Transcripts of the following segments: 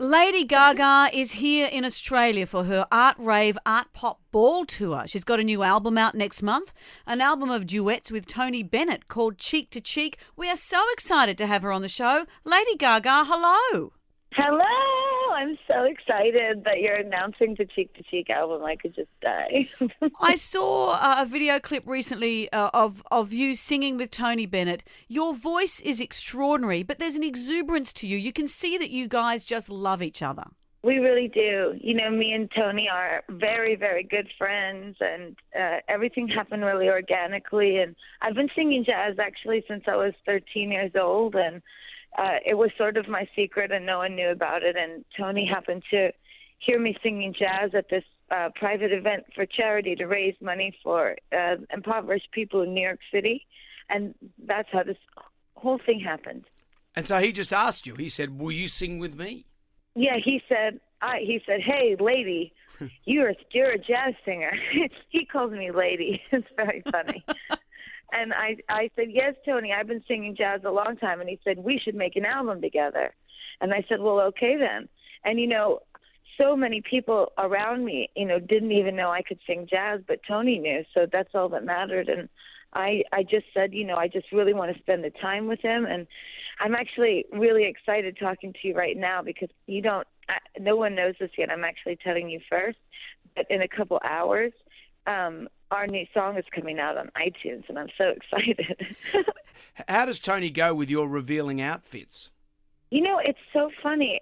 Lady Gaga is here in Australia for her Art Rave Art Pop Ball Tour. She's got a new album out next month, an album of duets with Tony Bennett called Cheek to Cheek. We are so excited to have her on the show. Lady Gaga, hello. Hello! I'm so excited that you're announcing the Cheek to Cheek album. I could just die. I saw a video clip recently of you singing with Tony Bennett. Your voice is extraordinary, but there's an exuberance to you. You can see that you guys just love each other. We really do. You know, me and Tony are very, very good friends, and everything happened really organically. And I've been singing jazz actually since I was 13 years old, and it was sort of my secret and no one knew about it. And Tony happened to hear me singing jazz at this private event for charity to raise money for impoverished people in New York City. And that's how this whole thing happened. And so he just asked you, he said, will you sing with me? Yeah, he said, hey, lady, you're a jazz singer. He calls me lady. It's very funny. And I said, yes, Tony, I've been singing jazz a long time. And he said, we should make an album together. And I said, well, okay then. And, you know, so many people around me, you know, didn't even know I could sing jazz, but Tony knew. So that's all that mattered. And I just said, you know, I just really want to spend the time with him. And I'm actually really excited talking to you right now because no one knows this yet. I'm actually telling you first. But in a couple hours, our new song is coming out on iTunes, and I'm so excited. How does Tony go with your revealing outfits? You know, it's so funny.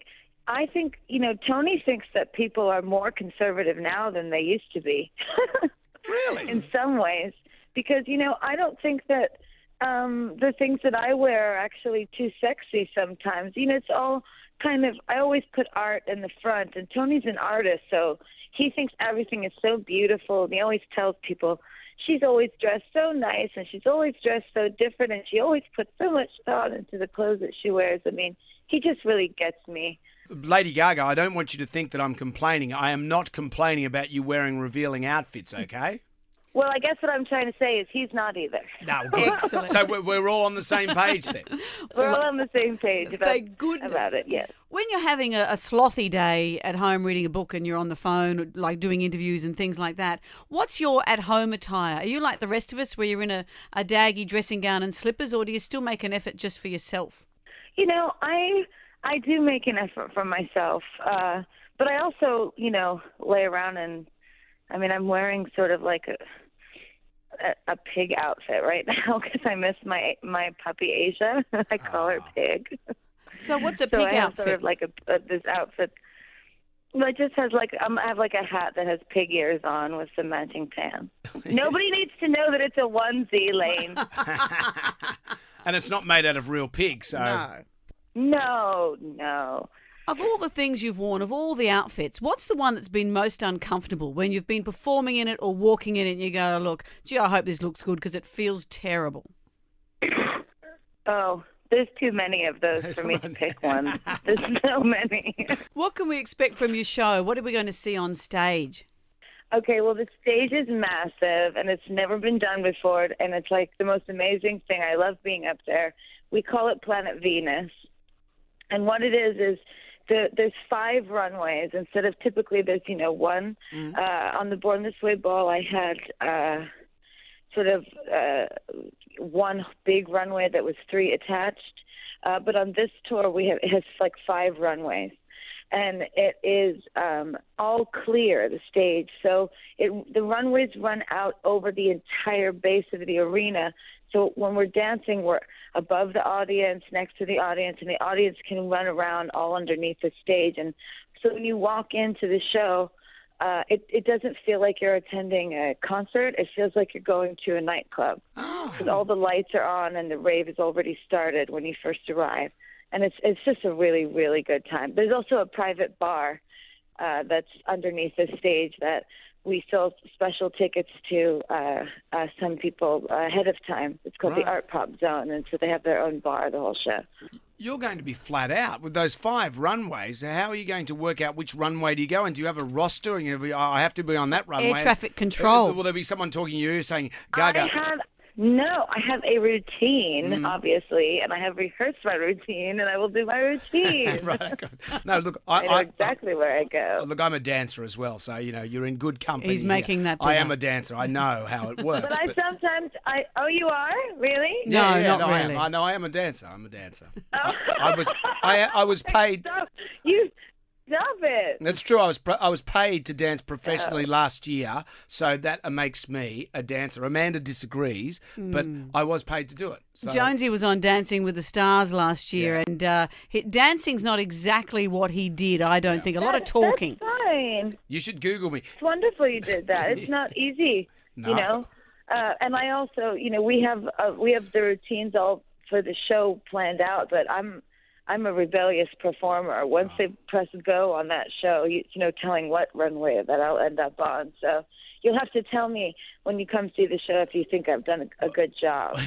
I think, you know, Tony thinks that people are more conservative now than they used to be. Really? In some ways. Because, you know, I don't think that the things that I wear are actually too sexy sometimes. You know, it's all kind of, I always put art in the front, and Tony's an artist, so he thinks everything is so beautiful, and he always tells people she's always dressed so nice, and she's always dressed so different, and she always puts so much thought into the clothes that she wears. I mean, he just really gets me. Lady Gaga, I don't want you to think that I'm complaining. I am not complaining about you wearing revealing outfits, okay? Well, I guess what I'm trying to say is he's not either. No, good. Excellent. So we're all on the same page then. We're all on the same page Thank goodness. about it, yes. When you're having a slothy day at home reading a book and you're on the phone, like doing interviews and things like that, what's your at-home attire? Are you like the rest of us where you're in a daggy dressing gown and slippers, or do you still make an effort just for yourself? You know, I do make an effort for myself, but I also, you know, lay around and, I mean, I'm wearing sort of like a pig outfit right now because I miss my puppy Asia. I call her Pig. So what's a So pig I have outfit? sort of like this outfit. Well, it just has like I have like a hat that has pig ears on with some matching pants. Nobody needs to know that it's a onesie, Lane. And it's not made out of real pig, so... No. Of all the things you've worn, of all the outfits, what's the one that's been most uncomfortable when you've been performing in it or walking in it and you go, look, gee, I hope this looks good because it feels terrible? Oh, there's too many of those for me to pick one. There's so many. What can we expect from your show? What are we going to see on stage? Okay, well, the stage is massive, and it's never been done before, and it's like the most amazing thing. I love being up there. We call it Planet Venus, and what it is there's 5 runways instead of typically there's, you know, one. On the Born This Way ball, I had sort of one big runway that was 3 attached, but on this tour it has like 5 runways. And it is all clear, the stage. So the runways run out over the entire base of the arena. So when we're dancing, we're above the audience, next to the audience, and the audience can run around all underneath the stage. And so when you walk into the show, it doesn't feel like you're attending a concert. It feels like you're going to a nightclub because all the lights are on and the rave has already started when you first arrive. And it's just a really, really good time. There's also a private bar that's underneath the stage that we sell special tickets to some people ahead of time. It's called the Art Pop Zone, and so they have their own bar the whole show. You're going to be flat out with those 5 runways. How are you going to work out which runway do you go? And do you have a roster? And I have to be on that runway. Air traffic control. Will there be someone talking to you saying, Gaga? No, I have a routine, obviously, and I have rehearsed my routine, and I will do my routine. Right. No, look, I know exactly where I go. Look, I'm a dancer as well, so you're in good company. He's making that I bit am up. a dancer. I know how it works. But I sometimes, oh, you are? Really? No, not really. I am a dancer. I'm a dancer. Oh. I was paid. Stop it. That's true. I was paid to dance professionally last year, so that makes me a dancer. Amanda disagrees, but I was paid to do it. So. Jonesy was on Dancing with the Stars last year, and dancing's not exactly what he did, I don't think. A lot of talking. That's fine. You should Google me. It's wonderful you did that. It's not easy, No. And I also, we have the routines all for the show planned out, but I'm a rebellious performer. Once they press go on that show, telling what runway that I'll end up on. So you'll have to tell me when you come see the show if you think I've done a good job.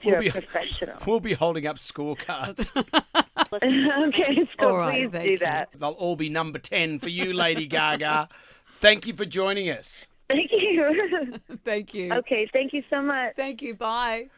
You're a professional. We'll be holding up scorecards. Okay, so All right, please do that. They'll all be number 10 for you, Lady Gaga. Thank you for joining us. Thank you. Thank you. Okay, thank you so much. Thank you. Bye.